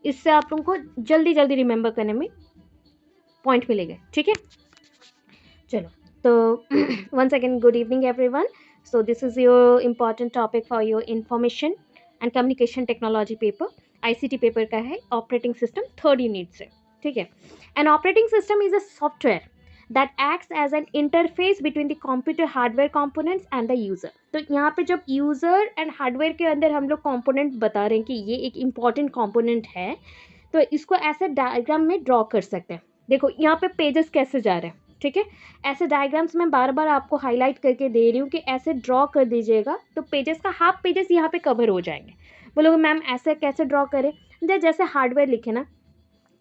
इससे आप लोगों को जल्दी जल्दी रिमेंबर करने में पॉइंट मिलेगा, ठीक है। चलो, तो once again good evening everyone. So this is your important topic for your information and communication technology paper, ICT paper का है, ऑपरेटिंग सिस्टम थर्ड यूनिट से, ठीक है। N operating system is a software that acts as an interface between the computer hardware components and the user. तो यहाँ पे जब user and hardware के अंदर हम लोग कंपोनेंट बता रहे हैं कि ये एक इम्पॉर्टेंट कंपोनेंट है, तो इसको ऐसे डायग्राम में ड्रॉ कर सकते हैं। देखो यहाँ पे पेजेस कैसे जा रहे हैं, ठीक है। ऐसे डायग्राम्स मैं बार बार आपको हाईलाइट करके दे रही हूँ कि ऐसे ड्रॉ कर दीजिएगा, तो पेजेस का हाफ पेजेस यहाँ पे कवर हो जाएंगे। बोलोगे मैम ऐसे कैसे ड्रॉ करें? जैसे हार्डवेयर लिखे ना,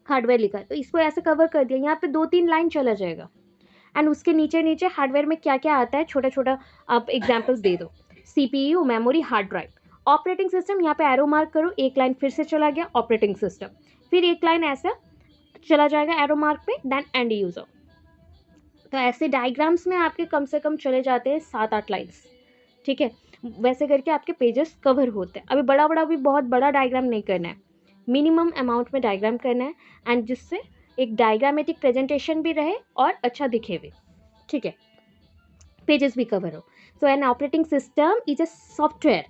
हार्डवेयर लिखा है तो इसको ऐसे कवर कर दिया, यहाँ पे 2-3 लाइन चला जाएगा। एंड उसके नीचे नीचे हार्डवेयर में क्या क्या आता है छोटा छोटा आप एग्जाम्पल्स दे दो, CPU, memory, hard drive, operating system, यहाँ पे एरो मार्क करो, एक लाइन फिर से चला गया ऑपरेटिंग सिस्टम, फिर एक लाइन ऐसा चला जाएगा एरो मार्क पे, देन एंड यूजर। तो ऐसे डायग्राम्स में आपके कम से कम चले जाते हैं 7-8 लाइन्स, ठीक है। वैसे करके आपके पेजेस कवर होते हैं। अभी बड़ा बड़ा भी बहुत बड़ा डायग्राम नहीं करना है, मिनिमम अमाउंट में डायग्राम करना है, एंड जिससे एक डायग्रामेटिक प्रेजेंटेशन भी रहे और अच्छा दिखे भी, ठीक है, पेजेस भी कवर हो। So an operating system is a software,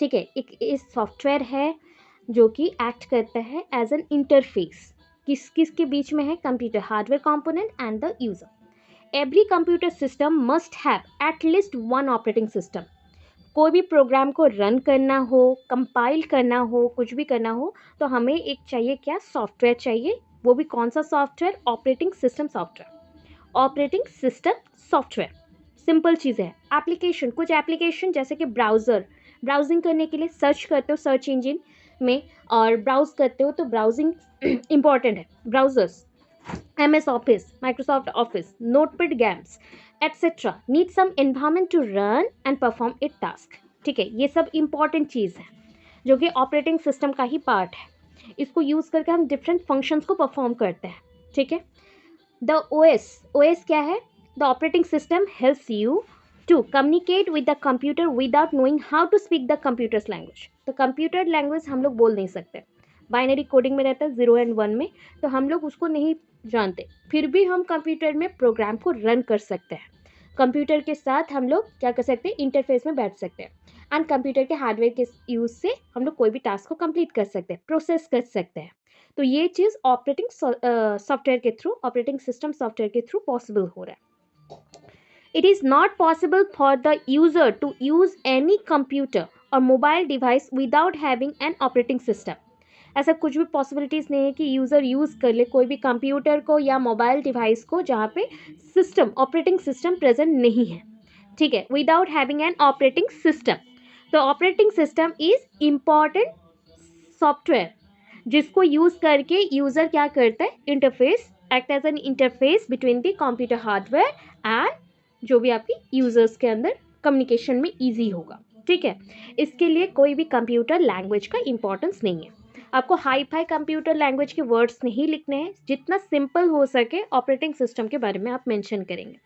ठीक है, एक सॉफ्टवेयर है जो कि एक्ट करता है एज एन इंटरफेस, किस किस के बीच में है, computer hardware component and the user. Every computer system must have at least one operating system. कोई भी प्रोग्राम को रन करना हो, कंपाइल करना हो, कुछ भी करना हो, तो हमें एक चाहिए क्या, सॉफ्टवेयर चाहिए। वो भी कौन सा software? Operating system software. Operating system software simple चीज़ है। एप्लीकेशन, कुछ एप्लीकेशन जैसे कि ब्राउज़र, ब्राउजिंग करने के लिए सर्च करते हो सर्च इंजिन में और ब्राउज करते हो, तो ब्राउजिंग इंपॉर्टेंट है। Browsers, MS office, Microsoft office, notepad, games etcetera need some environment to run and perform it task, ठीक है। ये सब इंपॉर्टेंट चीज़ है जो कि ऑपरेटिंग सिस्टम का ही पार्ट है। इसको यूज़ करके हम डिफरेंट फंक्शंस को परफॉर्म करते हैं, ठीक है। द OS क्या है? The operating system helps you to communicate with the computer without knowing how to speak the computer's language. तो कंप्यूटर लैंग्वेज हम लोग बोल नहीं सकते, बाइनरी कोडिंग में रहता है 0 and 1 में, तो हम लोग उसको नहीं जानते, फिर भी हम कंप्यूटर में प्रोग्राम को रन कर सकते हैं। कंप्यूटर के साथ हम लोग क्या कर सकते हैं, इंटरफेस में बैठ सकते हैं, एंड कंप्यूटर के हार्डवेयर के यूज़ से हम लोग कोई भी टास्क को कंप्लीट कर सकते हैं, प्रोसेस कर सकते हैं। तो ये चीज़ ऑपरेटिंग सॉफ्टवेयर के थ्रू, ऑपरेटिंग सिस्टम सॉफ्टवेयर के थ्रू पॉसिबल हो रहा है। It is not possible for the user to use any computer or mobile device without having an operating system. ऐसा कुछ भी पॉसिबिलिटीज़ नहीं है कि यूज़र यूज़ कर ले कोई भी कंप्यूटर को या मोबाइल डिवाइस को जहाँ पे सिस्टम, ऑपरेटिंग सिस्टम प्रेजेंट नहीं है, ठीक है, without having an operating system. तो operating system is important software जिसको यूज़ करके यूज़र क्या करता है, interface, act as an interface between the computer hardware and जो भी आपकी यूज़र्स के अंदर कम्युनिकेशन में ईजी होगा, ठीक है। इसके लिए कोई भी कंप्यूटर लैंग्वेज का इंपॉर्टेंस नहीं है। आपको हाई फाई कंप्यूटर लैंग्वेज के वर्ड्स नहीं लिखने हैं, जितना सिंपल हो सके ऑपरेटिंग सिस्टम के बारे में आप मेंशन करेंगे,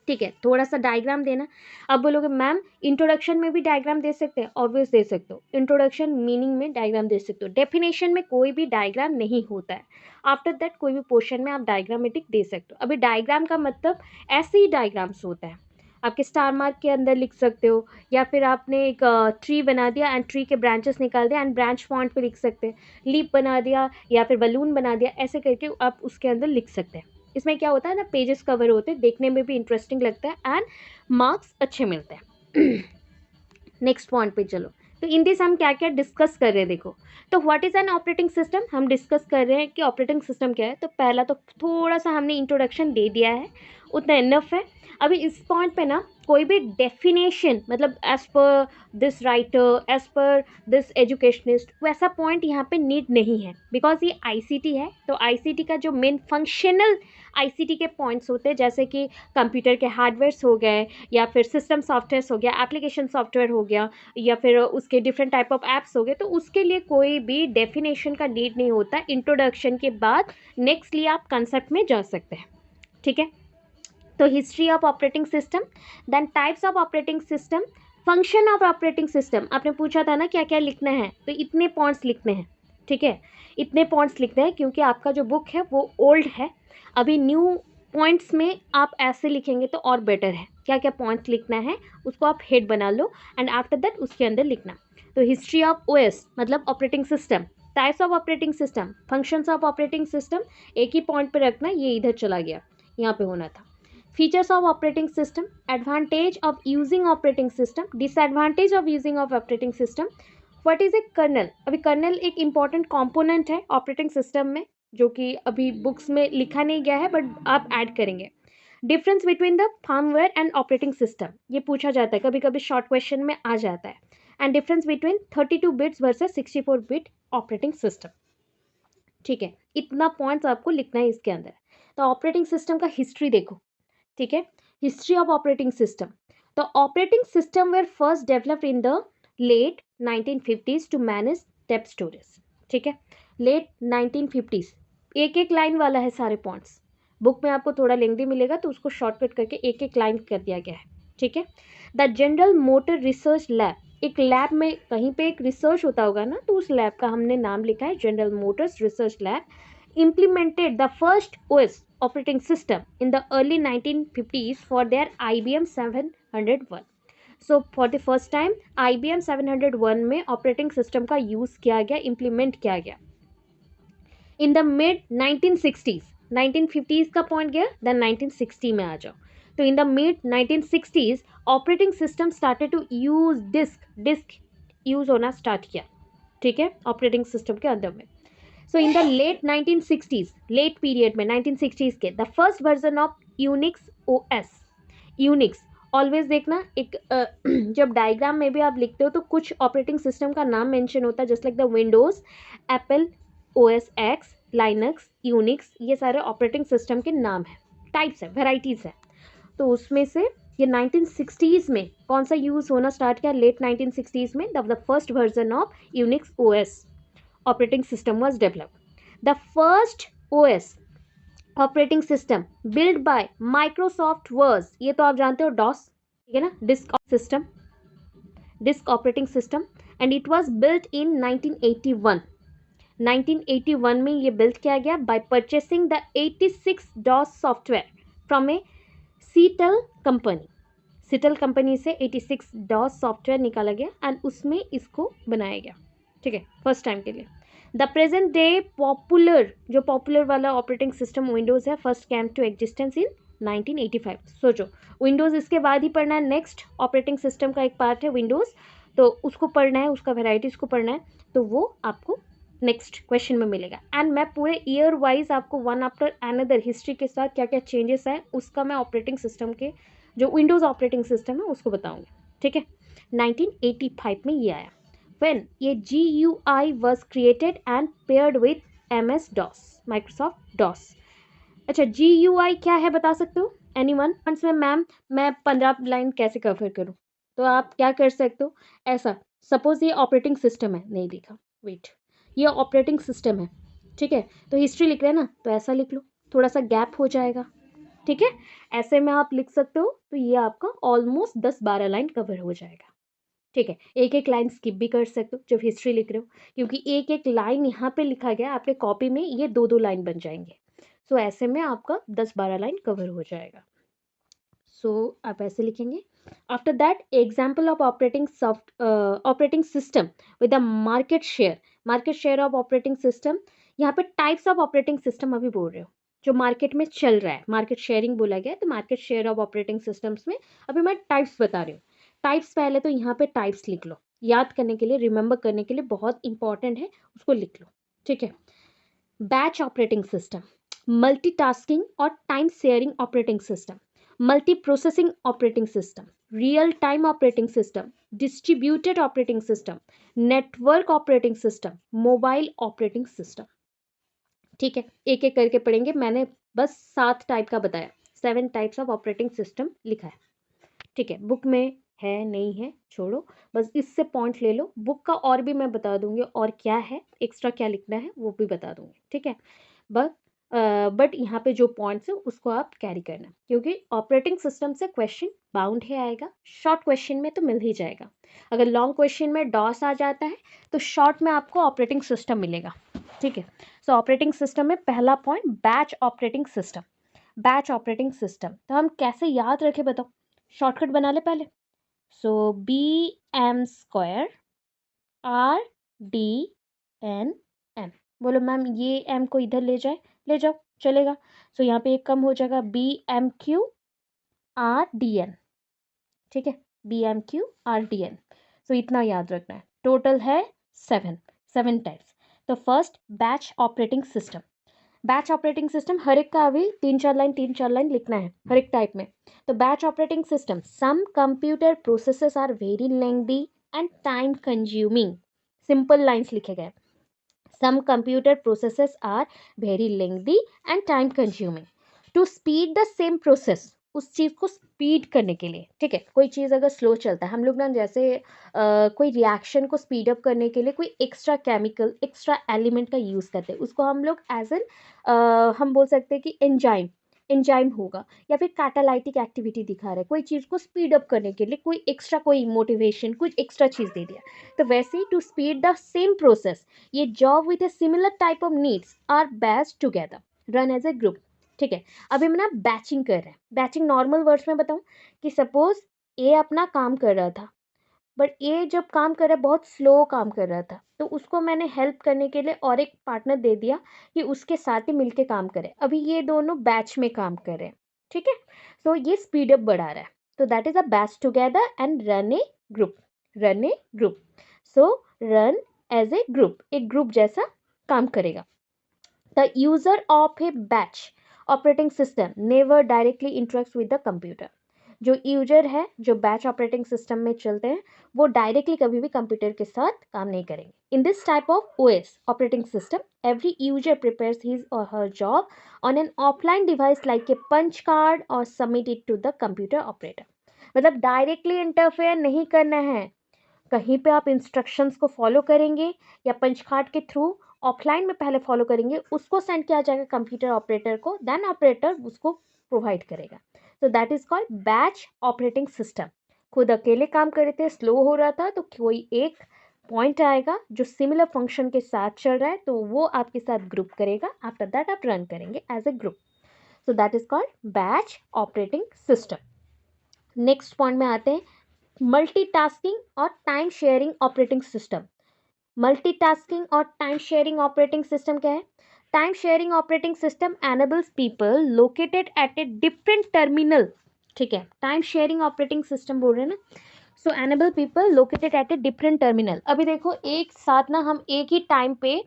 ठीक है। थोड़ा सा डायग्राम देना। अब बोलोगे मैम इंट्रोडक्शन में भी डायग्राम दे सकते हैं, ऑब्वियस दे सकते हो। इंट्रोडक्शन मीनिंग में डायग्राम दे सकते हो, डेफिनेशन में कोई भी डायग्राम नहीं होता है। आफ्टर दैट कोई भी पोर्शन में आप डायग्रामेटिक दे सकते हो। अभी डायग्राम का मतलब ऐसे ही डायग्राम्स होता है, आपके स्टार मार्क के अंदर लिख सकते हो, या फिर आपने एक ट्री बना दिया एंड ट्री के ब्रांचेस निकाल दिया एंड ब्रांच पॉइंट पे लिख सकते हैं, लीप बना दिया या फिर बलून बना दिया, ऐसे करके आप उसके अंदर लिख सकते हैं। इसमें क्या होता है ना, पेजेस कवर होते हैं, देखने में भी इंटरेस्टिंग लगता है एंड मार्क्स अच्छे मिलते हैं। नेक्स्ट पॉइंट पे चलो। तो इन दिस हम क्या क्या डिस्कस कर रहे हैं, देखो। तो what is an operating system, हम डिस्कस कर रहे हैं कि ऑपरेटिंग सिस्टम क्या है। तो पहला तो थोड़ा सा हमने इंट्रोडक्शन दे दिया है, उतना इनफ है। अभी इस पॉइंट पे ना कोई भी डेफिनेशन, मतलब as per this writer, as per this educationist, वैसा पॉइंट यहाँ पे नीड नहीं है, बिकॉज ये आईसीटी है। तो आईसीटी का जो मेन फंक्शनल आईसीटी के पॉइंट्स होते हैं, जैसे कि कंप्यूटर के हार्डवेयर्स हो गए, या फिर सिस्टम सॉफ्टवेयर्स हो गया, एप्लीकेशन सॉफ्टवेयर हो गया, या फिर उसके डिफरेंट टाइप ऑफ ऐप्स हो गए, तो उसके लिए कोई भी डेफिनेशन का नीड नहीं होता। इंट्रोडक्शन के बाद नेक्स्टली आप कंसेप्ट में जा सकते हैं, ठीक है। तो history of operating system, then types of operating system, function of operating system. आपने पूछा था ना क्या क्या लिखना है, तो इतने पॉइंट्स लिखने हैं, ठीक है, इतने पॉइंट्स लिखने हैं क्योंकि आपका जो बुक है वो ओल्ड है। अभी न्यू पॉइंट्स में आप ऐसे लिखेंगे तो और बेटर है। क्या क्या पॉइंट्स लिखना है उसको आप हेड बना लो एंड आफ्टर दैट उसके अंदर लिखना। तो हिस्ट्री ऑफ ओएस मतलब operating system, types of operating system, functions of operating system, एक ही पॉइंट पे रखना, ये इधर चला गया, यहाँ पे होना था। Features of operating system, advantage of using operating system, disadvantage of using of operating system, what is a kernel. अभी कर्नल एक इंपॉर्टेंट कंपोनेंट है ऑपरेटिंग सिस्टम में, जो कि अभी बुक्स में लिखा नहीं गया है बट आप ऐड करेंगे। Difference between the firmware and operating system, ये पूछा जाता है, कभी कभी शॉर्ट क्वेश्चन में आ जाता है। And difference between 32 bits versus 64 bit operating system. ठीक है, इतना पॉइंट्स आपको लिखना है इसके अंदर। तो ऑपरेटिंग सिस्टम का हिस्ट्री देखो, ठीक है, हिस्ट्री ऑफ ऑपरेटिंग सिस्टम। तो operating system were first developed in the late 1950s to manage deep storage. ठीक है, लेट 1950s, एक एक लाइन वाला है सारे पॉइंट्स। बुक में आपको थोड़ा लेंदी मिलेगा तो उसको शॉर्टकट करके एक एक लाइन कर दिया गया है। ठीक है, the general motor research lab, एक लैब में कहीं पे एक रिसर्च होता होगा ना, तो उस लैब का हमने नाम लिखा है general Motors research lab, implemented the first OS operating system in the early 1950s for their IBM 701. So for the first time IBM 701 में ऑपरेटिंग सिस्टम का यूज़ किया गया, इम्प्लीमेंट किया गया। इन द मिड 1960s, 1950s का point गया, then 1960 में आ जाओ। तो in the mid 1960s operating system started to use disk use होना स्टार्ट किया। ठीक है, ऑपरेटिंग सिस्टम के अंदर में। So in the late 1960s, late period में 1960s के the first version of Unix OS, Unix always देखना एक जब डायग्राम में भी आप लिखते हो तो कुछ ऑपरेटिंग सिस्टम का नाम मेंशन होता है, just like the Windows, Apple OS X, Linux, Unix, ये सारे ऑपरेटिंग सिस्टम के नाम हैं, टाइप्स है, वेराइटीज है। तो उसमें से ये 1960s में कौन सा यूज़ होना स्टार्ट किया, लेट 1960s में the first version of Unix OS operating system was developed. The first OS operating system built by Microsoft was, ये तो आप जानते हो, DOS, ठीक है ना, disk operating system, and it was built in 1981. 1981 में ये built किया गया by purchasing the 86 DOS software from a Seattle company. Seattle company से 86 DOS सॉफ्टवेयर निकाला गया एंड उसमें इसको बनाया गया। ठीक है, फर्स्ट टाइम के लिए। द प्रेजेंट डे पॉपुलर, जो पॉपुलर वाला ऑपरेटिंग सिस्टम विंडोज़ है, first came to existence in 1985। सोचो, विंडोज़ इसके बाद ही पढ़ना है, नेक्स्ट ऑपरेटिंग सिस्टम का एक पार्ट है विंडोज़, तो उसको पढ़ना है, उसका वेराइटीज़ को पढ़ना है, तो वो आपको नेक्स्ट क्वेश्चन में मिलेगा। एंड मैं पूरे ईयर वाइज आपको वन आफ्टर अनदर हिस्ट्री के साथ क्या क्या चेंजेस हैं उसका मैं ऑपरेटिंग सिस्टम के जो विंडोज़ ऑपरेटिंग सिस्टम है उसको बताऊंगी। ठीक है, 1985 में ये आया, when ये GUI was created and paired with MS DOS, Microsoft DOS। अच्छा, GUI क्या है बता सकते हो एनीवन? में मैम मैं 15 लाइन कैसे कवर करूँ, तो आप क्या कर सकते हो, ऐसा सपोज ये ऑपरेटिंग सिस्टम है, नहीं लिखा, वेट, ये ऑपरेटिंग सिस्टम है, ठीक है, तो हिस्ट्री लिख रहे हैं ना, तो ऐसा लिख लो, थोड़ा सा गैप हो जाएगा। ठीक है, ऐसे में आप लिख सकते हो, तो ये आपका ऑलमोस्ट 10-12 लाइन कवर हो जाएगा। ठीक है, एक एक लाइन स्किप भी कर सकते हो जब हिस्ट्री लिख रहे हो, क्योंकि एक एक लाइन यहाँ पे लिखा गया, आपके कॉपी में ये 2-2 लाइन बन जाएंगे। सो ऐसे में आपका 10-12 लाइन कवर हो जाएगा। सो आप ऐसे लिखेंगे। After that example of operating system with the market share of operating system. यहाँ पे टाइप्स ऑफ ऑपरेटिंग सिस्टम अभी बोल रहे हो जो मार्केट में चल रहा है, मार्केट शेयरिंग बोला गया है, तो market share of operating systems में अभी मैं टाइप्स बता रही हूँ। टाइप्स पहले तो यहाँ पे टाइप्स लिख लो, याद करने के लिए, रिमेंबर करने के लिए बहुत इंपॉर्टेंट है, उसको लिख लो। ठीक है, बैच ऑपरेटिंग सिस्टम, मल्टीटास्किंग और time sharing operating system, multi processing operating system, real time operating system, distributed operating system, network operating system, mobile operating system. ठीक है, एक एक करके पढ़ेंगे, मैंने बस 7 टाइप का बताया, 7 टाइप्स ऑफ ऑपरेटिंग सिस्टम लिखा है। ठीक है, बुक में है नहीं है छोड़ो, बस इससे पॉइंट ले लो, बुक का और भी मैं बता दूंगी और क्या है एक्स्ट्रा क्या लिखना है वो भी बता दूंगी। ठीक है, बस बट यहाँ पे जो पॉइंट्स है उसको आप कैरी करना, क्योंकि ऑपरेटिंग सिस्टम से क्वेश्चन बाउंड ही आएगा। शॉर्ट क्वेश्चन में तो मिल ही जाएगा। अगर लॉन्ग क्वेश्चन में डॉस आ जाता है तो शॉर्ट में आपको ऑपरेटिंग सिस्टम मिलेगा। ठीक है, सो ऑपरेटिंग सिस्टम में पहला point batch operating system. Batch operating system तो हम कैसे याद रखें बताओ, शॉर्टकट बना ले पहले। सो BM² RDNM। बोलो मैम ये M को इधर ले जाए, ले जाओ, चलेगा। सो यहाँ पे एक कम हो जाएगा BMQ RDN। ठीक है, BMQ RDN। सो इतना याद रखना है। टोटल है 7 टाइप्स। तो first batch operating system. Batch operating system हर एक का अभी 3-4 लाइन लिखना है हर एक टाइप में। तो batch operating system, some computer processes are very lengthy and time consuming. Simple lines लिखे गए। Some computer processes are very lengthy and time consuming to speed the same process. उस चीज़ को स्पीड करने के लिए, ठीक है, कोई चीज़ अगर स्लो चलता है, हम लोग ना जैसे कोई रिएक्शन को स्पीड अप करने के लिए कोई एक्स्ट्रा केमिकल, एक्स्ट्रा एलिमेंट का यूज़ करते हैं, उसको हम लोग एज एन हम बोल सकते हैं कि एंजाइम होगा, या फिर कैटालाइटिक एक्टिविटी दिखा रहा है, कोई चीज़ को स्पीड अप करने के लिए कोई एक्स्ट्रा, कोई मोटिवेशन, कुछ एक्स्ट्रा चीज़ दे दिया। तो वैसे ही to speed the same process, ये job with a similar type of needs are batch together, run as a group. ठीक है, अभी हम ना बैचिंग कर रहे हैं। बैचिंग नॉर्मल वर्ड्स में बताऊं कि सपोज ए अपना काम कर रहा था, बट ए जब काम कर रहा है बहुत स्लो काम कर रहा था, तो उसको मैंने हेल्प करने के लिए और एक पार्टनर दे दिया कि उसके साथ ही मिलके काम करे। अभी ये दोनों बैच में काम कर रहे हैं। ठीक है, सो ये स्पीड अप बढ़ा रहा है। तो that is a batch together and run a group. Run a group, so run as a group, एक ग्रुप जैसा काम करेगा। The user of a batch operating system never directly interact with the computer. जो user है, जो batch operating system में चलते हैं, वो डायरेक्टली कभी भी कंप्यूटर के साथ काम नहीं करेंगे। In this type of OS operating system, every user prepares his और her job on an offline device like a punch card और submit it to the computer operator. मतलब डायरेक्टली इंटरफेयर नहीं करना है, कहीं पे आप इंस्ट्रक्शंस को फॉलो करेंगे या पंच कार्ड के थ्रू ऑफलाइन में पहले फॉलो करेंगे, उसको सेंड किया जाएगा कंप्यूटर ऑपरेटर को, देन ऑपरेटर उसको प्रोवाइड करेगा। तो that is called batch operating system. खुद अकेले काम कर रहे थे, स्लो हो रहा था, तो कोई एक पॉइंट आएगा जो सिमिलर फंक्शन के साथ चल रहा है, तो वो आपके साथ ग्रुप करेगा। आफ्टर दैट आप रन करेंगे as a group. So that is called batch operating system. Next point में आते हैं, मल्टीटास्किंग और time sharing operating system. Multitasking और टाइम शेयरिंग ऑपरेटिंग सिस्टम क्या है? Time sharing operating system enables people located at a different terminal. ठीक है, time sharing operating system बोल रहे हैं ना, so enable people located at a different terminal. अभी देखो, एक साथ ना हम एक ही टाइम पे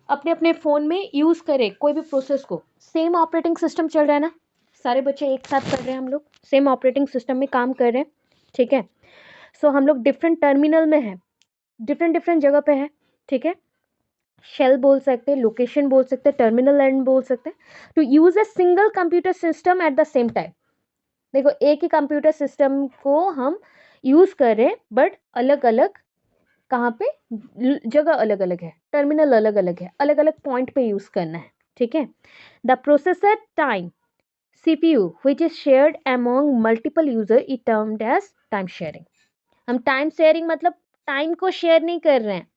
अपने अपने फ़ोन में यूज़ करें कोई भी प्रोसेस को, सेम ऑपरेटिंग सिस्टम चल रहा है ना, सारे बच्चे एक साथ पढ़ रहे हैं, हम लोग सेम ऑपरेटिंग सिस्टम में काम कर रहे हैं। ठीक है, सो हम लोग डिफरेंट टर्मिनल में हैं, डिफरेंट डिफरेंट जगह पे है। ठीक है, शेल बोल सकते हैं, लोकेशन बोल सकते हैं, टर्मिनल एंड बोल सकते हैं। To use a single computer system at the same time. देखो, एक ही कंप्यूटर सिस्टम को हम यूज़ कर रहे हैं, बट अलग अलग कहाँ पे, जगह अलग अलग है, टर्मिनल अलग अलग है, अलग अलग पॉइंट पे यूज़ करना है। ठीक है, the processor time CPU which is shared among multiple user is termed as time sharing। हम टाइम शेयरिंग मतलब टाइम को शेयर नहीं कर रहे हैं,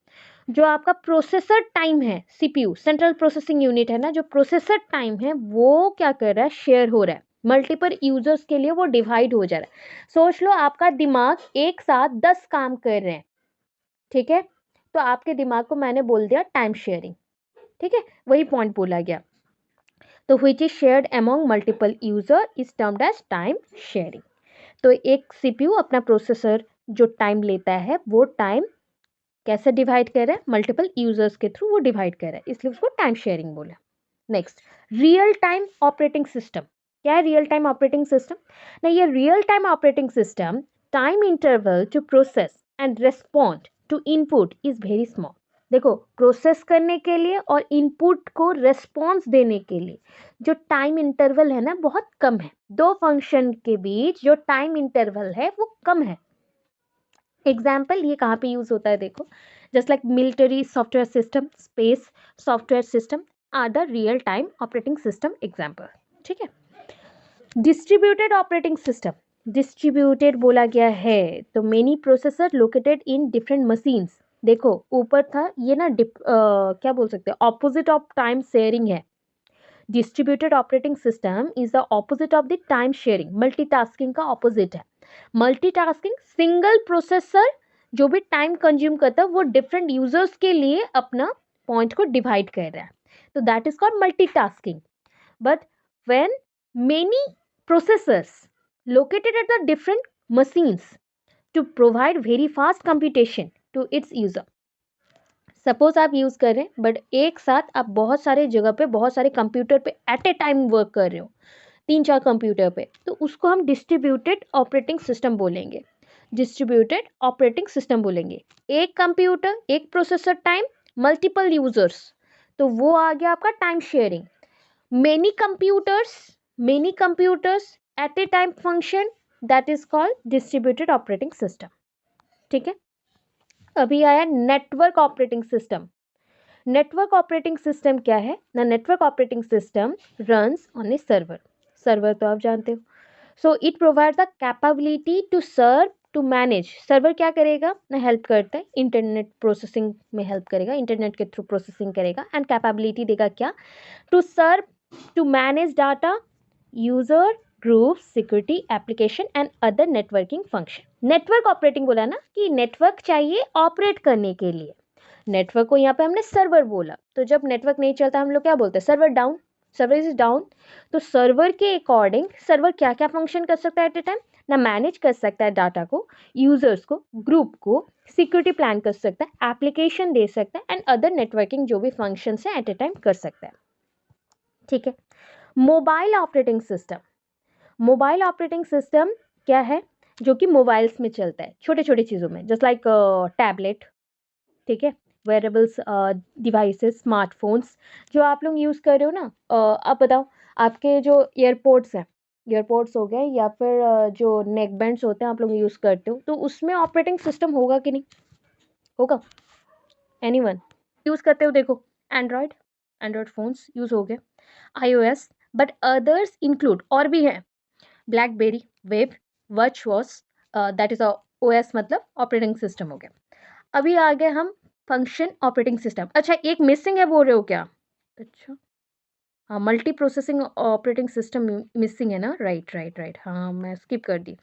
जो आपका प्रोसेसर टाइम है, CPU सेंट्रल प्रोसेसिंग यूनिट है ना, जो प्रोसेसर टाइम है वो क्या कर रहा है, शेयर हो रहा है, मल्टीपल यूजर्स के लिए वो डिवाइड हो जा रहा है। सोच लो, आपका दिमाग एक साथ 10 काम कर रहे हैं। ठीक है, तो आपके दिमाग को मैंने बोल दिया टाइम शेयरिंग। ठीक है, वही पॉइंट बोला गया। तो which is shared among multiple user is termed as time sharing। तो एक CPU अपना प्रोसेसर जो टाइम लेता है, वो टाइम कैसे डिवाइड कर रहा है, मल्टीपल यूजर्स के थ्रू वो डिवाइड कर रहा है, इसलिए उसको टाइम शेयरिंग बोला। Next, real time operating system. क्या है रियल टाइम ऑपरेटिंग सिस्टम? नहीं, ये real time operating system time interval to process and respond to input is very small. देखो, प्रोसेस करने के लिए और इनपुट को रेस्पॉन्स देने के लिए जो टाइम इंटरवल है ना, बहुत कम है। दो फंक्शन के बीच जो टाइम इंटरवल है वो कम है। एग्जाम्पल ये कहाँ पे यूज होता है, देखो, just like military software system, space software system, are the real time operating system example. ठीक है. डिस्ट्रीब्यूटेड ऑपरेटिंग सिस्टम, डिस्ट्रीब्यूटेड बोला गया है तो many processor located in different machines. देखो ऊपर था ये ना क्या बोल सकते हैं, ऑपोजिट ऑफ टाइम शेयरिंग है. Distributed operating system is the opposite of the time sharing, multitasking का ऑपोजिट है. मल्टीटास्किंग सिंगल प्रोसेसर जो भी टाइम कंज्यूम करता है वो डिफरेंट यूजर्स के लिए अपना पॉइंट को डिवाइड कर रहा है, तो that is called multitasking. But when many processors located at the different machines to provide very fast computation to its user. Suppose आप यूज कर रहे हैं बट एक साथ आप बहुत सारे जगह पे बहुत सारे कंप्यूटर पे एट ए टाइम वर्क कर रहे हो, 3-4 कंप्यूटर पे, तो उसको हम डिस्ट्रीब्यूटेड ऑपरेटिंग सिस्टम बोलेंगे. डिस्ट्रीब्यूटेड ऑपरेटिंग सिस्टम बोलेंगे. एक कंप्यूटर, एक प्रोसेसर टाइम, मल्टीपल यूजर्स, तो वो आ गया आपका time sharing. many computers at a time function, that is called distributed operating system. ठीक है. अभी आया network operating system. Network operating system क्या है ना, network operating system runs on a server. Server तो आप जानते हो. So it provide the capability to serve to manage. Server क्या करेगा ना, हेल्प करता है, इंटरनेट प्रोसेसिंग में हेल्प करेगा, इंटरनेट के थ्रू प्रोसेसिंग करेगा एंड कैपेबिलिटी देगा क्या, to serve to manage data, user group, security, application and other networking function. Network operating बोला ना कि नेटवर्क चाहिए ऑपरेट करने के लिए. नेटवर्क को यहाँ पे हमने सर्वर बोला, तो जब नेटवर्क नहीं चलता हम लोग क्या बोलते हैं, server down, server is down. तो सर्वर के अकॉर्डिंग सर्वर क्या क्या फंक्शन कर सकता है एट ए टाइम ना, मैनेज कर सकता है डाटा को, यूजर्स को, ग्रुप को, सिक्योरिटी प्लान कर सकता है, एप्लीकेशन दे सकता है एंड अदर नेटवर्किंग जो भी फंक्शन है एट ए टाइम कर सकता है. ठीक है. Mobile operating system. Mobile operating system क्या है, जो कि मोबाइल्स में चलता है, छोटे छोटे चीज़ों में, जस्ट लाइक टैबलेट. ठीक है. वेरेबल्स डिवाइसेस, स्मार्टफोन्स जो आप लोग यूज़ कर रहे हो ना. आप बताओ, आपके जो एयरपोर्ट्स हैं, एयरपोर्ट्स हो गए या फिर जो नेक बैंड्स होते हैं आप लोग यूज़ करते हो, तो उसमें ऑपरेटिंग सिस्टम होगा कि नहीं होगा? एनीवन यूज़ करते हो? देखो एंड्रॉयड फ़ोन्स यूज़ हो गए, iOS, बट अदर्स इंक्लूड और भी हैं, ब्लैकबेरी, वेब, वर्चवॉस, दैट इज OS मतलब ऑपरेटिंग सिस्टम हो गया. अभी आ गए हम फंक्शन ऑपरेटिंग सिस्टम. अच्छा एक मिसिंग है बोल रहे हो क्या? अच्छा हाँ, multi processing operating system missing है ना, राइट. हाँ मैं स्किप कर दी.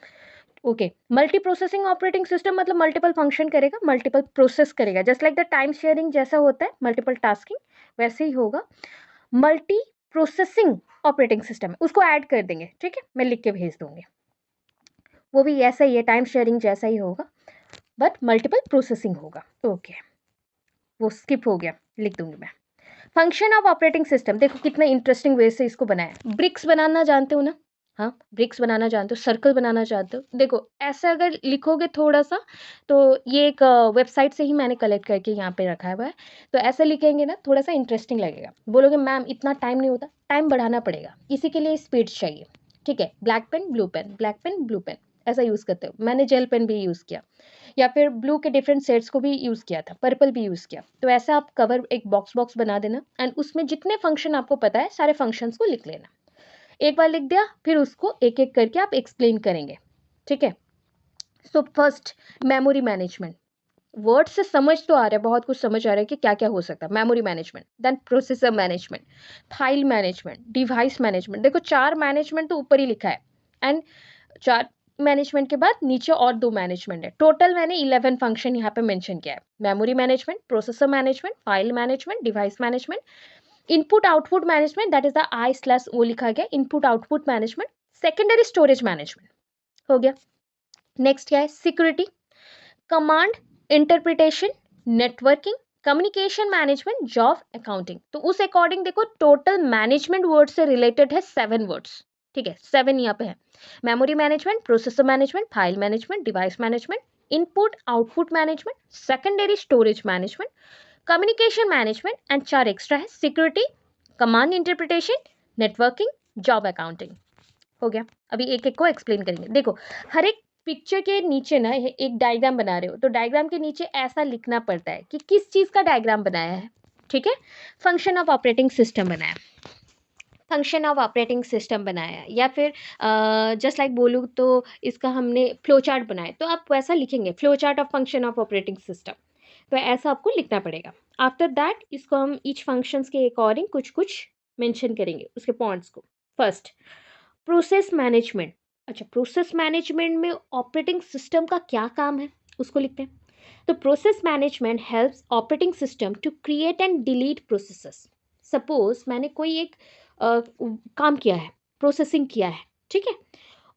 Okay. Multi processing operating system मतलब मल्टीपल फंक्शन करेगा, मल्टीपल प्रोसेस करेगा, just like the time sharing जैसा होता है मल्टीपल टास्किंग, वैसे ही होगा. मल्टी प्रोसेसिंग ऑपरेटिंग सिस्टम है, उसको ऐड कर देंगे. ठीक है, मैं लिख के भेज दूंगी. वो भी ऐसा ही है, टाइम शेयरिंग जैसा ही होगा बट मल्टीपल प्रोसेसिंग होगा. ओके वो स्किप हो गया, लिख दूंगी मैं. फंक्शन ऑफ ऑपरेटिंग सिस्टम, देखो कितना इंटरेस्टिंग वे से इसको बनाया. ब्रिक्स बनाना जानते हो ना? हाँ ब्रिक्स बनाना जानते हो, सर्कल बनाना चाहते हो, देखो ऐसा अगर लिखोगे थोड़ा सा, तो ये एक वेबसाइट से ही मैंने कलेक्ट करके यहाँ पे रखा हुआ है, तो ऐसा लिखेंगे ना थोड़ा सा इंटरेस्टिंग लगेगा. बोलोगे मैम इतना टाइम नहीं होता, टाइम बढ़ाना पड़ेगा, इसी के लिए स्पीड चाहिए. ठीक है. Black pen blue pen, black pen blue pen, ऐसा यूज़ करते हो. मैंने जेल पेन भी यूज़ किया, या फिर ब्लू के डिफरेंट शेड्स को भी यूज़ किया था, पर्पल भी यूज़ किया. तो ऐसा आप कवर एक बॉक्स बना देना एंड उसमें जितने फंक्शन आपको पता है सारे फंक्शंस को लिख लेना. एक बार लिख दिया, फिर उसको एक एक करके आप एक्सप्लेन करेंगे. ठीक है. So first memory management. Word से समझ तो आ रहा है, बहुत कुछ समझ आ रहा है कि क्या क्या हो सकता है. Memory management, then processor management, file management, device management. देखो 4 मैनेजमेंट तो ऊपर ही लिखा है एंड 4 मैनेजमेंट के बाद नीचे और 2 मैनेजमेंट है. टोटल मैंने 11 फंक्शन यहाँ पे मेंशन किया है. Memory management, processor management, file management, device management, input output management, that is the I/O लिखा गया, input output management, secondary storage management हो गया. नेक्स्ट क्या है, security, command interpretation, networking, communication management, job accounting. तो उस अकॉर्डिंग देखो total management word से रिलेटेड है 7 वर्ड्स. ठीक है, 7 यहाँ पे है. Memory management, processor management, file management, device management, input output management, secondary storage management, communication management and 4 extra है, security, command interpretation, networking, job accounting. हो गया. अभी एक एक को एक्सप्लेन करेंगे. देखो हर एक पिक्चर के नीचे ना एक डायग्राम बना रहे हो, तो डायग्राम के नीचे ऐसा लिखना पड़ता है कि किस चीज़ का डायग्राम बनाया है. ठीक है, फंक्शन ऑफ ऑपरेटिंग सिस्टम बनाया, फंक्शन ऑफ ऑपरेटिंग सिस्टम बनाया, या फिर जस्ट लाइक बोलूँ तो इसका हमने फ्लो चार्ट बनाया, तो आप वैसा लिखेंगे flow chart of function of operating system, तो ऐसा आपको लिखना पड़ेगा। आफ्टर दैट इसको हम ईच फंक्शंस के अकॉर्डिंग कुछ कुछ मेंशन करेंगे उसके पॉइंट्स को। First, process management. अच्छा, प्रोसेस मैनेजमेंट में ऑपरेटिंग सिस्टम का क्या काम है उसको लिखते हैं। तो process management helps operating system to create and delete processes. Suppose मैंने कोई एक काम किया है, प्रोसेसिंग किया है, ठीक है,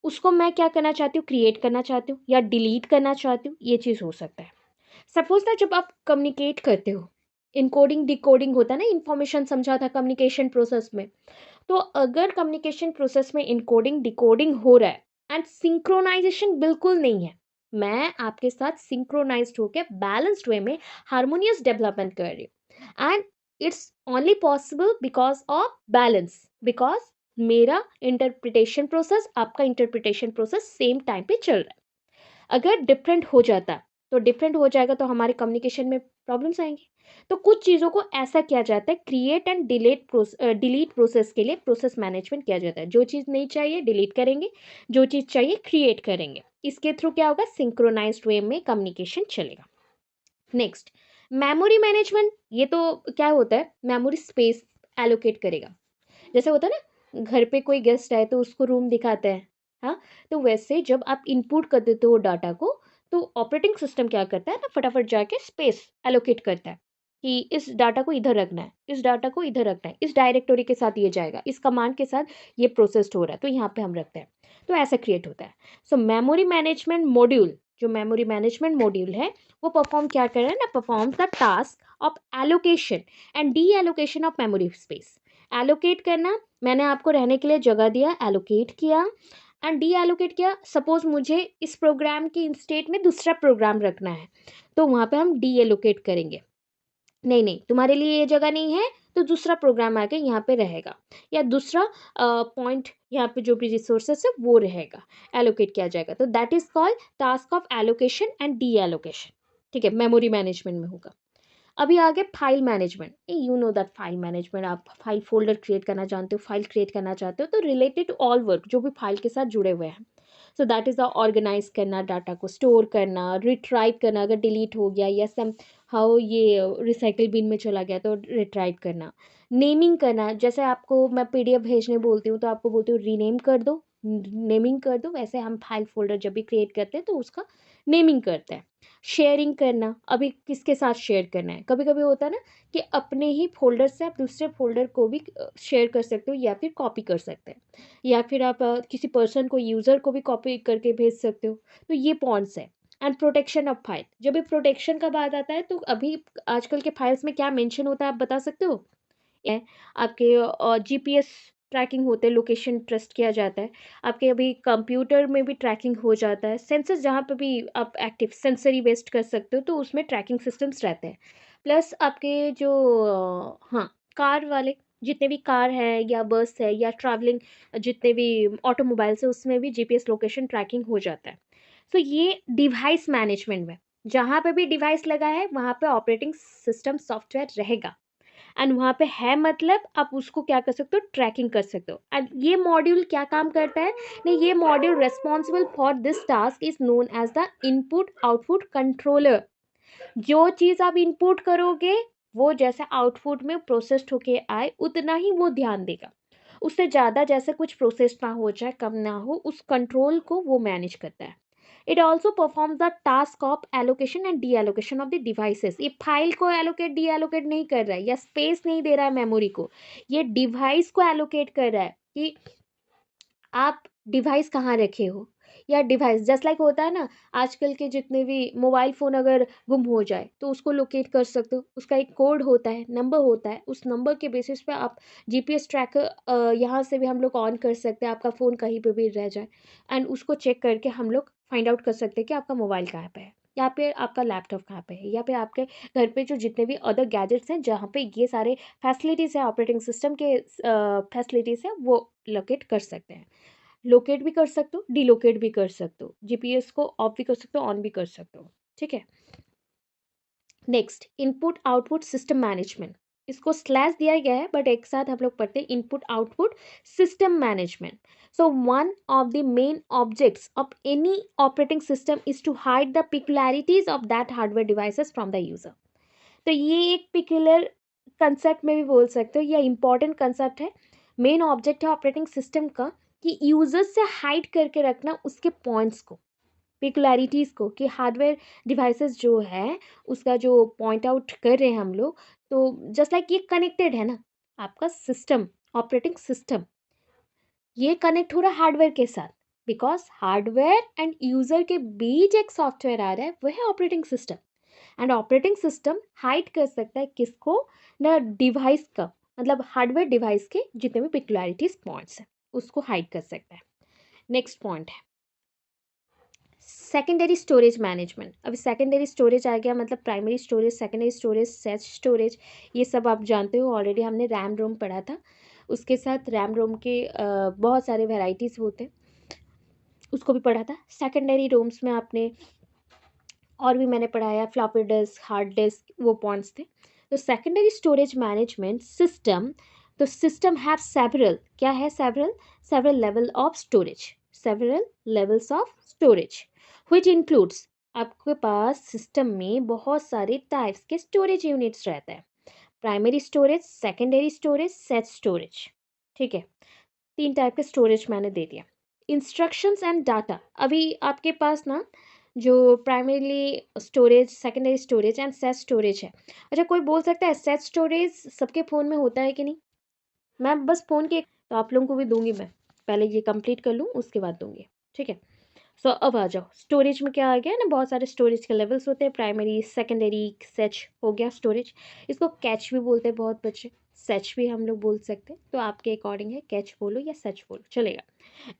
उसको मैं क्या करना चाहती हूँ, क्रिएट करना चाहती हूँ या डिलीट करना चाहती हूँ, ये चीज़ हो सकता है। सपोज ना जब आप कम्युनिकेट करते हो, इनकोडिंग डिकोडिंग होता है ना, इंफॉर्मेशन समझा था कम्युनिकेशन प्रोसेस में, तो अगर कम्युनिकेशन प्रोसेस में इनकोडिंग डिकोडिंग हो रहा है एंड सिंक्रोनाइजेशन बिल्कुल नहीं है, मैं आपके साथ सिंक्रोनाइज्ड होकर बैलेंस्ड वे में हार्मोनियस डेवलपमेंट कर रही हूँ, and it's only possible because of balance, because मेरा इंटरप्रिटेशन प्रोसेस आपका इंटरप्रिटेशन प्रोसेस सेम टाइम पे चल रहा है। अगर डिफरेंट हो जाता तो डिफरेंट हो जाएगा तो हमारे कम्युनिकेशन में प्रॉब्लम्स आएंगे। तो कुछ चीज़ों को ऐसा किया जाता है, क्रिएट एंड डिलीट प्रोसेस के लिए प्रोसेस मैनेजमेंट किया जाता है। जो चीज़ नहीं चाहिए डिलीट करेंगे, जो चीज़ चाहिए क्रिएट करेंगे। इसके थ्रू क्या होगा, सिंक्रोनाइज्ड वे में कम्युनिकेशन चलेगा। Next, memory management. ये तो क्या होता है, मेमोरी स्पेस एलोकेट करेगा। जैसे होता है ना, घर पे कोई गेस्ट आए तो उसको रूम दिखाते हैं, हाँ, तो वैसे जब आप इनपुट कर देते हो डाटा को, तो ऑपरेटिंग सिस्टम क्या करता है ना, फटाफट जाके स्पेस एलोकेट करता है कि इस डाटा को इधर रखना है, इस डाटा को इधर रखना है, इस डायरेक्टोरी के साथ ये जाएगा, इस कमांड के साथ ये प्रोसेस्ड हो रहा है, तो यहाँ पे हम रखते हैं। तो ऐसा क्रिएट होता है। सो मेमोरी मैनेजमेंट मॉड्यूल, जो मेमोरी मैनेजमेंट मॉड्यूल है, वो परफॉर्म क्या कर रहा है ना, perform the task of allocation and D allocation of memory space. Allocate करना, मैंने आपको रहने के लिए जगह दिया, एलोकेट किया, एंड डी एलोकेट किया। सपोज मुझे इस प्रोग्राम की इंस्टेट में दूसरा प्रोग्राम रखना है, तो वहाँ पे हम डी एलोकेट करेंगे, नहीं नहीं तुम्हारे लिए ये जगह नहीं है, तो दूसरा प्रोग्राम आके यहाँ पे रहेगा, या दूसरा पॉइंट यहाँ पे जो भी रिसोर्सेस है वो रहेगा, एलोकेट किया जाएगा। तो that is called task of allocation and D allocation. ठीक है, मेमोरी मैनेजमेंट में होगा। अभी आगे file management. You know that file management, आप फाइल फोल्डर क्रिएट करना जानते हो, फाइल क्रिएट करना चाहते हो, तो रिलेटेड टू ऑल वर्क जो भी फाइल के साथ जुड़े हुए हैं। So that is the organise करना, डाटा को स्टोर करना, रिट्राइव करना अगर डिलीट हो गया या सम हाउ ये रिसाइकिल बिन में चला गया तो रिट्राइव करना। नेमिंग करना, जैसे आपको मैं पीडीएफ भेजने बोलती हूँ तो आपको बोलती हूँ रीनेम कर दो, नेमिंग कर दो, वैसे हम फाइल फोल्डर जब भी क्रिएट करते हैं तो उसका नेमिंग करते हैं। शेयरिंग करना, अभी किसके साथ शेयर करना है, कभी कभी होता है ना कि अपने ही फोल्डर से आप दूसरे फोल्डर को भी शेयर कर सकते हो या फिर कॉपी कर सकते हैं, या फिर आप किसी पर्सन को, यूज़र को भी कॉपी करके भेज सकते हो। तो ये पॉइंट्स है। एंड प्रोटेक्शन ऑफ फाइल, जब भी प्रोटेक्शन का बात आता है तो अभी आजकल के फाइल्स में क्या मेंशन होता है आप बता सकते हो? है, आपके जीपीएस ट्रैकिंग होते हैं, लोकेशन ट्रस्ट किया जाता है, आपके अभी कंप्यूटर में भी ट्रैकिंग हो जाता है, सेंसर जहाँ पे भी आप एक्टिव सेंसरी बेस्ड कर सकते हो तो उसमें ट्रैकिंग सिस्टम्स रहते हैं। प्लस आपके जो हाँ, कार वाले जितने भी कार है या बस है या ट्रैवलिंग जितने भी ऑटोमोबाइल्स है, उसमें भी जीपीएस लोकेशन ट्रैकिंग हो जाता है। तो ये डिवाइस मैनेजमेंट में, जहाँ पे भी डिवाइस लगा है वहाँ पे ऑपरेटिंग सिस्टम सॉफ्टवेयर रहेगा, एंड वहाँ पे है मतलब आप उसको क्या कर सकते हो, ट्रैकिंग कर सकते हो। एंड ये मॉड्यूल क्या काम करता है, नहीं, ये module responsible for this task is known as the input output controller. जो चीज़ आप इनपुट करोगे वो जैसे आउटपुट में प्रोसेस्ड होके आए उतना ही वो ध्यान देगा, उससे ज़्यादा जैसे कुछ प्रोसेस ना हो जाए, कम ना हो, उस कंट्रोल को वो मैनेज करता है। It also perform the task of allocation and D allocation of the devices. ये फाइल को एलोकेट डी एलोकेट नहीं कर रहा है या स्पेस नहीं दे रहा है मेमोरी को, ये डिवाइस को एलोकेट कर रहा है कि आप डिवाइस कहाँ रखे हो, या डिवाइस जस्ट लाइक होता है ना, आजकल के जितने भी मोबाइल फ़ोन अगर गुम हो जाए तो उसको लोकेट कर सकते हो, उसका एक कोड होता है, नंबर होता है, उस नंबर के बेसिस पे आप जीपीएस ट्रैकर यहाँ से भी हम लोग ऑन कर सकते हैं, आपका फ़ोन कहीं पे भी रह जाए एंड उसको चेक करके हम लोग फाइंड आउट कर सकते हैं कि आपका मोबाइल कहाँ पे है, या फिर आपका लैपटॉप कहाँ पे है, या फिर आपके घर पे जो जितने भी अदर गैजेट्स हैं जहाँ पे ये सारे फैसिलिटीज़ हैं, ऑपरेटिंग सिस्टम के फैसिलिटीज़ हैं, वो लोकेट कर सकते हैं। लोकेट भी कर सकते हो, डिलोकेट भी कर सकते हो, जीपीएस को ऑफ भी कर सकते हो, ऑन भी कर सकते हो। ठीक है, next, input output system management. इसको स्लैश दिया गया है बट एक साथ हम लोग पढ़ते हैं input output system management. So one of the main objects of any operating system is to hide the peculiarities of that hardware devices from the user. तो ये एक पिकुलर कंसेप्ट में भी बोल सकते हो, या इम्पॉर्टेंट कंसेप्ट है. मेन ऑब्जेक्ट है ऑपरेटिंग सिस्टम का कि यूजर्स से हाइड करके रखना उसके पॉइंट्स को, पिकुलरिटीज़ को, कि हार्डवेयर डिवाइसेस जो है उसका जो पॉइंट आउट कर रहे हैं हम लोग. तो जस्ट लाइक ये कनेक्टेड है ना, आपका सिस्टम, ऑपरेटिंग सिस्टम ये कनेक्ट हो रहा है हार्डवेयर के साथ, बिकॉज हार्डवेयर एंड यूज़र के बीच एक सॉफ्टवेयर आ रहा है, वह है operating system. And operating system hide कर सकता है किसको, ना डिवाइस का, मतलब हार्डवेयर डिवाइस के जितने भी पिकुलरिटीज पॉइंट्स हैं उसको हाइड कर सकता है. नेक्स्ट पॉइंट है सेकेंडरी स्टोरेज मैनेजमेंट. अभी सेकेंडरी स्टोरेज आ गया, मतलब primary storage, secondary storage, सेच storage, ये सब आप जानते हो ऑलरेडी. हमने रैम रोम पढ़ा था, उसके साथ रैम रोम के बहुत सारे वेराइटीज़ होते हैं, उसको भी पढ़ा था. सेकेंडरी रोम्स में आपने और भी मैंने पढ़ाया, फ्लॉपी डिस्क, हार्ड डिस्क, वो पॉइंट्स थे. तो सेकेंडरी स्टोरेज मैनेजमेंट सिस्टम, तो सिस्टम हैव सेवरल, क्या है several, several level of storage, several levels of storage which includes, आपके पास सिस्टम में बहुत सारे टाइप्स के स्टोरेज यूनिट्स रहते हैं. Primary storage, secondary storage, set storage. ठीक है, 3 टाइप के स्टोरेज मैंने दे दिया. इंस्ट्रक्शंस एंड डाटा, अभी आपके पास ना जो primarily storage, secondary storage and set storage है. अच्छा, कोई बोल सकता है सेट स्टोरेज सबके फ़ोन में होता है कि नहीं. मैं बस फ़ोन के, तो आप लोगों को भी दूंगी, मैं पहले ये कंप्लीट कर लूँ उसके बाद दूंगी. ठीक है, सो अब आ जाओ स्टोरेज में. क्या आ गया ना, बहुत सारे स्टोरेज के लेवल्स होते हैं, प्राइमरी, सेकेंडरी, सेच हो गया स्टोरेज. इसको कैच भी बोलते हैं बहुत बच्चे, सच भी हम लोग बोल सकते हैं, तो आपके अकॉर्डिंग है, कैच बोलो या सच बोलो चलेगा.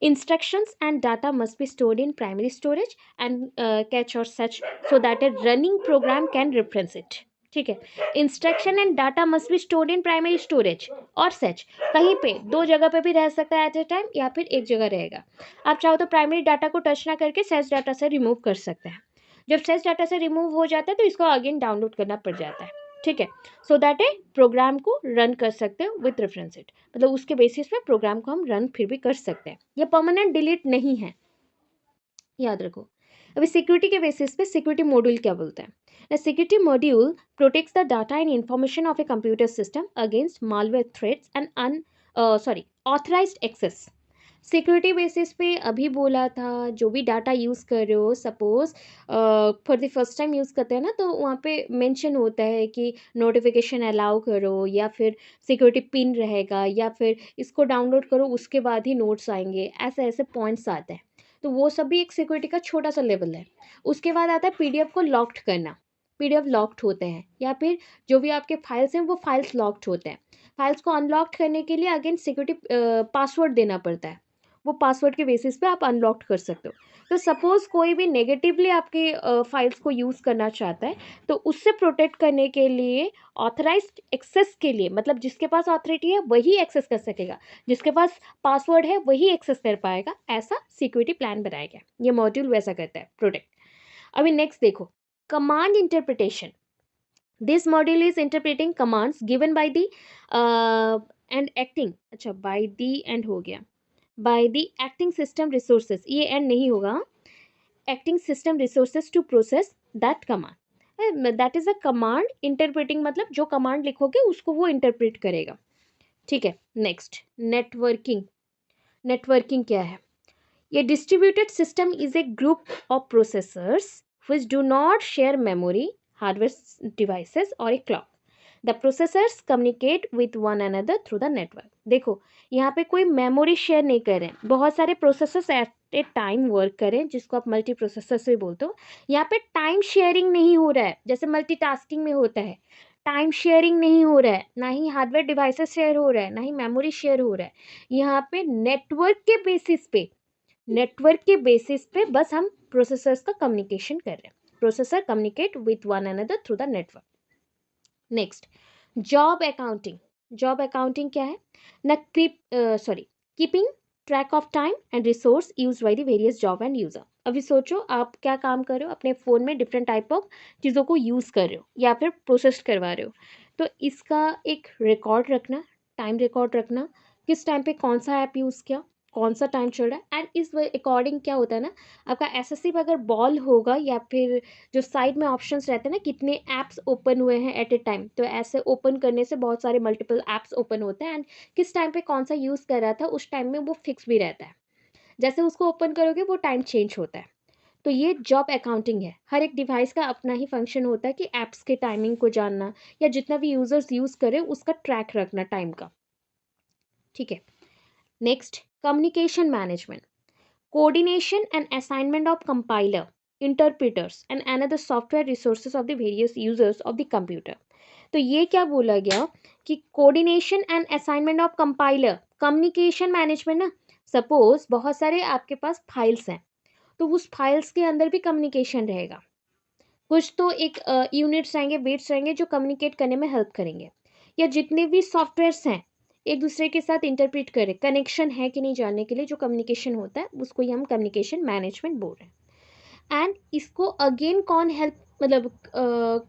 Instructions and data must be stored in primary storage and cache or such so that a running program can reference it. ठीक है, instruction and data must be stored in primary storage और सच, कहीं पे दो जगह पे भी रह सकता है एट ए टाइम, या फिर एक जगह रहेगा. आप चाहो तो प्राइमरी डाटा को टच ना करके सच डाटा से रिमूव कर सकते हैं. जब सच डाटा से रिमूव हो जाता है तो इसको अगेन डाउनलोड करना पड़ जाता है. ठीक है, सो दैट ए प्रोग्राम को रन कर सकते हो विथ रेफरेंस इट, मतलब उसके बेसिस पे प्रोग्राम को हम रन फिर भी कर सकते हैं. ये परमानेंट डिलीट नहीं है, याद रखो. अभी सिक्योरिटी के बेसिस पे सिक्योरिटी मॉड्यूल क्या बोलते हैं. The security module protects the data and information of a computer system against malware threats and authorised access. Security basis पे अभी बोला था, जो भी डाटा यूज़ कर रहे हो, suppose for the first time use करते हैं ना, तो वहाँ पे मेंशन होता है कि नोटिफिकेशन अलाउ करो, या फिर सिक्योरिटी पिन रहेगा, या फिर इसको डाउनलोड करो उसके बाद ही नोट्स आएंगे, ऐसे ऐसे पॉइंट्स आते हैं. तो वो सब भी एक सिक्योरिटी का छोटा सा लेवल है. उसके बाद आता है पीडीएफ को लॉक्ड करना. पीडीएफ लॉक्ड होते हैं, या फिर जो भी आपके फाइल्स हैं वो फाइल्स लॉक्ड होते हैं. फाइल्स को अनलॉक करने के लिए अगेन सिक्योरिटी पासवर्ड देना पड़ता है. वो पासवर्ड के बेसिस पे आप अनलॉक कर सकते हो. तो सपोज़ कोई भी नेगेटिवली आपके फाइल्स को यूज़ करना चाहता है, तो उससे प्रोटेक्ट करने के लिए ऑथराइज्ड एक्सेस के लिए, मतलब जिसके पास ऑथोरिटी है वही एक्सेस कर सकेगा, जिसके पास पासवर्ड है वही एक्सेस कर पाएगा, ऐसा सिक्योरिटी प्लान बनाया गया. ये मॉड्यूल वैसा करता है, प्रोटेक्ट. अभी नेक्स्ट देखो, command interpretation. This module is interpreting commands given by the and acting, अच्छा बाय दी एंड हो गया, by the acting system resources, ये एंड नहीं होगा, acting system resources to process that command. that is a command interpreting, मतलब जो command लिखोगे उसको वो इंटरप्रेट करेगा. ठीक है, नेक्स्ट नेटवर्किंग. नेटवर्किंग क्या है, ये distributed system is a group of processors which do not share memory, hardware devices or a clock. The processors communicate with one another through the network. देखो यहाँ पे कोई मेमोरी शेयर नहीं कर रहे हैं, बहुत सारे processors at a time work करें, जिसको आप मल्टी प्रोसेसर से बोलते हो. यहाँ पे टाइम शेयरिंग नहीं हो रहा है जैसे मल्टीटास्किंग में होता है. टाइम शेयरिंग नहीं हो रहा है, ना ही हार्डवेयर डिवाइसेस शेयर हो रहा है, ना ही मेमोरी शेयर हो रहा है. यहाँ पे नेटवर्क के बेसिस पे, नेटवर्क के बेसिस पे बस हम प्रोसेसर्स का कम्युनिकेशन कर रहे हैं. Processor communicate with one another through the network. Next, job accounting. Job accounting क्या है ना, keeping track of time and resource use by the various job and user. अभी सोचो आप क्या काम कर रहे हो, अपने फ़ोन में डिफरेंट टाइप ऑफ चीज़ों को यूज़ कर रहे हो या फिर प्रोसेस करवा रहे हो. तो इसका एक रिकॉर्ड रखना, टाइम रिकॉर्ड रखना, किस टाइम पे कौन सा ऐप यूज़ किया, कौन सा टाइम चल रहा है। एंड इस अकॉर्डिंग क्या होता है ना, आपका एसएससी में अगर बॉल होगा या फिर जो साइड में ऑप्शंस रहते हैं ना, कितने ऐप्स ओपन हुए हैं एट ए टाइम, तो ऐसे ओपन करने से बहुत सारे मल्टीपल ऐप्स ओपन होते हैं एंड किस टाइम पे कौन सा यूज़ कर रहा था उस टाइम में वो फिक्स भी रहता है। जैसे उसको ओपन करोगे वो टाइम चेंज होता है। तो ये जॉब अकाउंटिंग है। हर एक डिवाइस का अपना ही फंक्शन होता है कि ऐप्स के टाइमिंग को जानना या जितना भी यूजर्स यूज़ करें उसका ट्रैक रखना टाइम का। ठीक है। Next, communication management, coordination and assignment of compiler, interpreters and another software resources of the various users of the computer। तो ये क्या बोला गया कि coordination and assignment of compiler, communication management ना, सपोज बहुत सारे आपके पास फाइल्स हैं तो उस फाइल्स के अंदर भी कम्युनिकेशन रहेगा। कुछ तो एक यूनिट्स रहेंगे, बिट्स रहेंगे जो कम्युनिकेट करने में हेल्प करेंगे, या जितने भी सॉफ्टवेयर्स हैं एक दूसरे के साथ इंटरप्रेट करें, कनेक्शन है कि नहीं जानने के लिए जो कम्युनिकेशन होता है उसको ही हम कम्युनिकेशन मैनेजमेंट बोल रहे हैं। एंड इसको अगेन कौन हेल्प, मतलब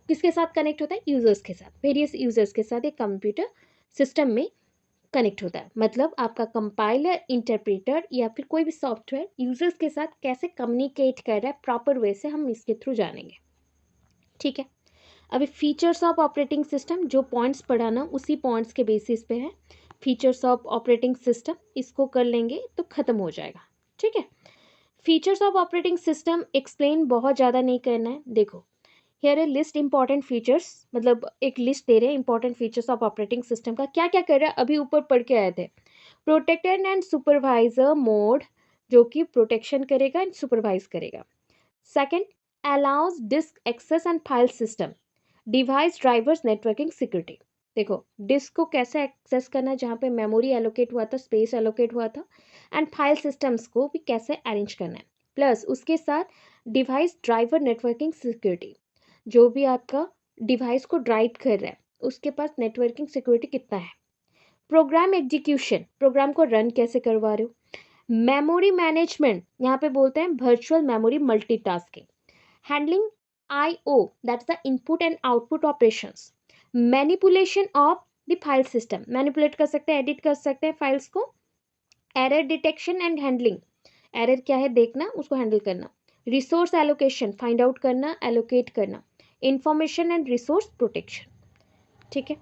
किसके साथ कनेक्ट होता है, यूजर्स के साथ, वेरियस यूजर्स के साथ एक कंप्यूटर सिस्टम में कनेक्ट होता है। मतलब आपका कंपाइलर, इंटरप्रेटर या फिर कोई भी सॉफ्टवेयर यूजर्स के साथ कैसे कम्युनिकेट कर रहा है प्रॉपर वे से, हम इसके थ्रू जानेंगे। ठीक है। अभी फीचर्स ऑफ ऑपरेटिंग सिस्टम, जो पॉइंट्स पढ़ाना उसी पॉइंट्स के बेसिस पे है। फीचर्स ऑफ ऑपरेटिंग सिस्टम इसको कर लेंगे तो ख़त्म हो जाएगा। ठीक है। Features of operating system explain बहुत ज़्यादा नहीं करना है। देखो, हेयर ए लिस्ट इंपॉर्टेंट फीचर्स, मतलब एक लिस्ट दे रहे हैं important features of operating system का, क्या क्या कर रहा है अभी ऊपर पढ़ के आए थे। प्रोटेक्टर एंड सुपरवाइजर मोड, जो कि प्रोटेक्शन करेगा एंड सुपरवाइज करेगा। Second, allows disk access and file system, device drivers networking security. देखो, डिस्क को कैसे एक्सेस करना है, जहाँ पे मेमोरी एलोकेट हुआ था, स्पेस एलोकेट हुआ था, एंड फाइल सिस्टम्स को भी कैसे अरेंज करना है, प्लस उसके साथ डिवाइस ड्राइवर नेटवर्किंग सिक्योरिटी, जो भी आपका डिवाइस को ड्राइव कर रहा है उसके पास नेटवर्किंग सिक्योरिटी कितना है। प्रोग्राम एग्जीक्यूशन, प्रोग्राम को रन कैसे करवा रहे हो। मेमोरी मैनेजमेंट, यहाँ पे बोलते हैं virtual memory multitasking. Handling IO, that's the input and output operations. Manipulation of the file system, manipulate कर सकते हैं, एडिट कर सकते हैं फाइल्स को। Error detection and handling, error क्या है देखना, उसको हैंडल करना। रिसोर्स एलोकेशन, फाइंड आउट करना, एलोकेट करना। Information and resource protection. ठीक है,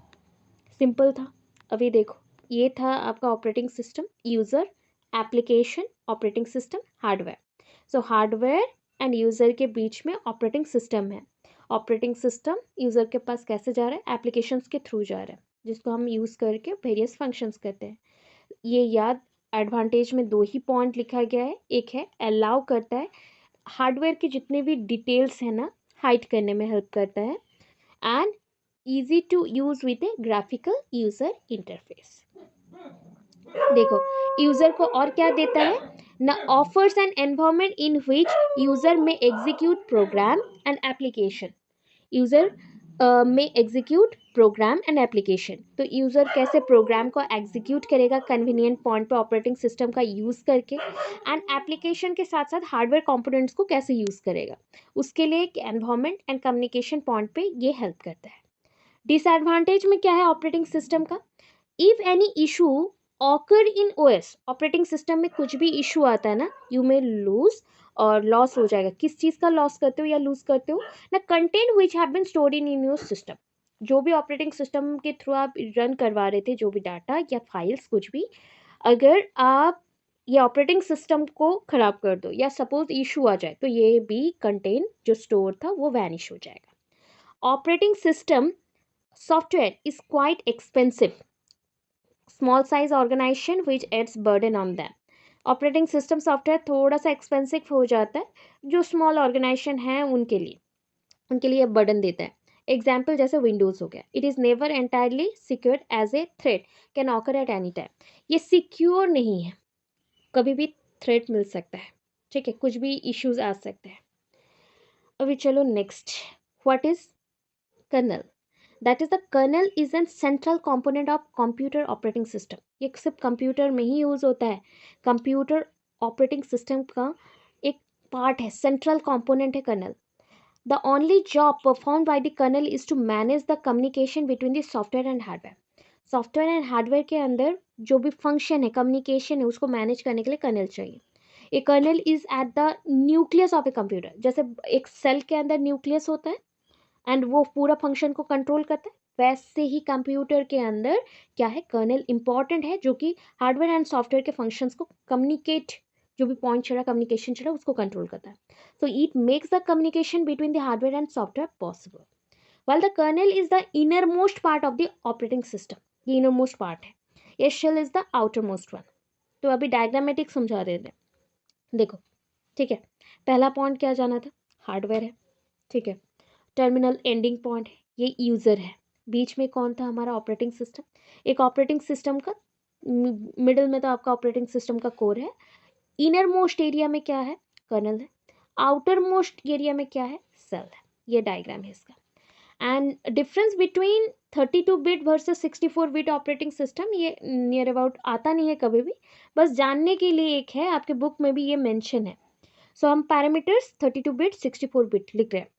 सिंपल था। अभी देखो, ये था आपका operating system, user, application, operating system, hardware. So hardware end user के बीच में ऑपरेटिंग सिस्टम है। ऑपरेटिंग सिस्टम यूज़र के पास कैसे जा रहा है, एप्लीकेशंस के थ्रू जा रहा है, जिसको हम यूज़ करके वेरियस फंक्शंस करते हैं। ये याद, एडवांटेज में दो ही पॉइंट लिखा गया है। एक है अलाउ करता है, हार्डवेयर के जितने भी डिटेल्स हैं ना हाइड करने में हेल्प करता है। And easy to use with a graphical user interface। देखो, यूजर को और क्या देता है ना, offers an environment in which user में execute program and application. User में एग्जीक्यूट प्रोग्राम एंड एप्लीकेशन, तो यूजर कैसे प्रोग्राम को एग्जीक्यूट करेगा कन्वीनियंट पॉइंट पे ऑपरेटिंग सिस्टम का यूज करके, एंड एप्लीकेशन के साथ साथ हार्डवेयर कंपोनेंट्स को कैसे यूज करेगा, उसके लिए एक एनवायरनमेंट एंड कम्युनिकेशन पॉइंट पे ये हेल्प करता है। डिसएडवांटेज में क्या है ऑपरेटिंग सिस्टम का, if any issue occur in OS, operating system में कुछ भी इशू आता है ना, यू मे लूज, और लॉस हो जाएगा। किस चीज़ का लॉस करते हो या लूज करते हो ना, content which have been stored in your system, जो भी ऑपरेटिंग सिस्टम के थ्रू आप रन करवा रहे थे, जो भी डाटा या फाइल्स कुछ भी, अगर आप ये ऑपरेटिंग सिस्टम को खराब कर दो या सपोज इशू आ जाए, तो ये भी कंटेंट जो स्टोर था वो वैनिश हो जाएगा। Operating system software is quite expensive, small size organization which adds burden on them। Operating system software थोड़ा सा एक्सपेंसिव हो जाता है, जो स्मॉल ऑर्गेनाइजेशन है उनके लिए बर्डन देता है। एग्जाम्पल जैसे विंडोज़ हो गया, it is never entirely secured as a threat, can occur at any time. ये सिक्योर नहीं है, कभी भी थ्रेट मिल सकता है। ठीक है, कुछ भी इश्यूज आ सकते हैं। अभी चलो next, what is kernel, that is the kernel is an central component of computer operating system. ये सिर्फ कंप्यूटर में ही यूज़ होता है, कंप्यूटर ऑपरेटिंग सिस्टम का एक पार्ट है, सेंट्रल कंपोनेंट है kernel. The only job perform by the kernel is to manage the communication between the software and hardware. Software and hardware के अंदर जो भी फंक्शन है, कम्युनिकेशन है, उसको मैनेज करने के लिए कर्नल चाहिए. A kernel is at the nucleus of a computer. जैसे एक सेल के अंदर न्यूक्लियस होता है एंड वो पूरा फंक्शन को कंट्रोल करता है, वैसे ही कंप्यूटर के अंदर क्या है, कर्नल इंपॉर्टेंट है, जो कि हार्डवेयर एंड सॉफ्टवेयर के फंक्शंस को कम्युनिकेट, जो भी पॉइंट चल रहा है, कम्युनिकेशन चल रहा है, उसको कंट्रोल करता है. So it makes the communication between the hardware and software possible. while the kernel is the innermost part of the operating system. ये innermost part है, ये shell is the outermost one. तो अभी डायग्रामेटिक समझा रहे थे, देखो. ठीक है, पहला पॉइंट क्या जाना था, हार्डवेयर है. ठीक है, टर्मिनल एंडिंग पॉइंट है, ये यूज़र है. बीच में कौन था, हमारा ऑपरेटिंग सिस्टम. एक ऑपरेटिंग सिस्टम का मिडिल में तो आपका ऑपरेटिंग सिस्टम का कोर है. इनर मोस्ट एरिया में क्या है, कर्नल है. आउटर मोस्ट एरिया में क्या है, सेल है. ये डायग्राम है इसका. And difference between 32 bit versus 64 bit operating system, ये नियर अबाउट आता नहीं है कभी भी, बस जानने के लिए एक है, आपके बुक में भी ये मेंशन है. सो हम पैरामीटर्स 32 बिट 64 बिट लिख रहे हैं.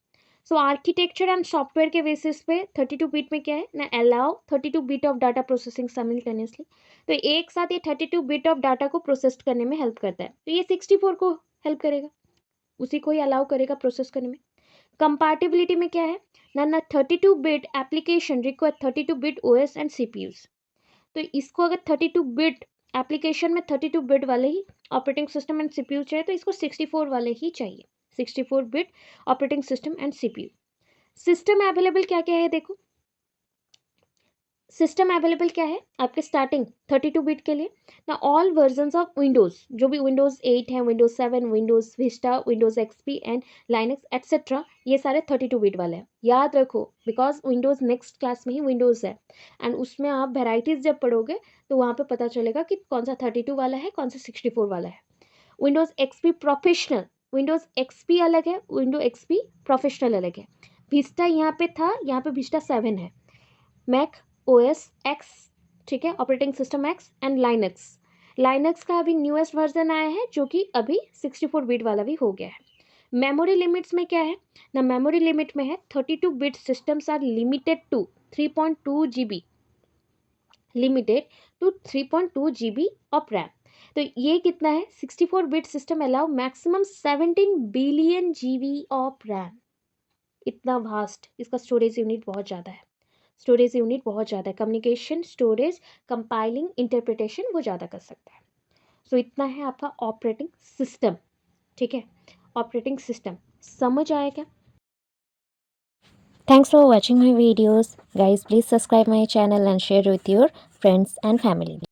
सो आर्किटेक्चर एंड सॉफ्टवेयर के बेसिस पे 32 बिट में क्या है ना, allow 32 bit of data processing simultaneously. तो एक साथ ये 32 बिट ऑफ डाटा को प्रोसेस करने में हेल्प करता है. तो ये 64 को हेल्प करेगा, उसी को ही अलाउ करेगा प्रोसेस करने में. कंपैटिबिलिटी में क्या है ना 32 bit application require 32 bit OS and CPUs. तो इसको अगर 32 बिट एप्लीकेशन में 32 बिट वाले ही ऑपरेटिंग सिस्टम एंड सीपीयू चाहिए, तो इसको 64 वाले ही चाहिए, 64 bit operating system and CPU. System available क्या क्या है, देखो. सिस्टम अवेलेबल क्या है आपके स्टार्टिंग 32 बिट के लिए ना, ऑल वर्जन्स ऑफ विंडोज़, जो भी विंडोज़ 8 है, Windows 7, Windows Vista, Windows XP and Linux etcetera, ये सारे 32 बिट वाले हैं. याद रखो, बिकॉज विंडोज़ नेक्स्ट क्लास में ही विंडोज़ है, एंड उसमें आप वेराइटीज़ जब पढ़ोगे तो वहाँ पे पता चलेगा कि कौन सा 32 वाला है, कौन सा 64 वाला है. Windows XP professional, Windows XP अलग है, विंडो एक्सपी प्रोफेशनल अलग है. विस्टा यहाँ पे था, यहाँ पे विस्टा 7 है. मैक ओएस एक्स, ठीक है, operating system x and Linux. Linux का अभी न्यूएस्ट वर्जन आया है, जो कि अभी 64 बिट वाला भी हो गया है. मेमोरी लिमिट्स में क्या है ना, मेमोरी लिमिट में है 32 bit systems are limited to 3.2 GB, limited to 3.2 GB of RAM. तो ये कितना है, 64 bit system allow maximum 17 billion GB of RAM. इतना वास्ट, इसका स्टोरेज यूनिट बहुत ज़्यादा है, स्टोरेज यूनिट बहुत ज़्यादा है. कम्युनिकेशन, स्टोरेज, कंपाइलिंग, इंटरप्रिटेशन वो ज़्यादा कर सकता है. सो इतना है आपका ऑपरेटिंग सिस्टम. ठीक है, ऑपरेटिंग सिस्टम समझ आया क्या? Thanks for watching my videos. Guys, please subscribe my channel and share with your friends and family.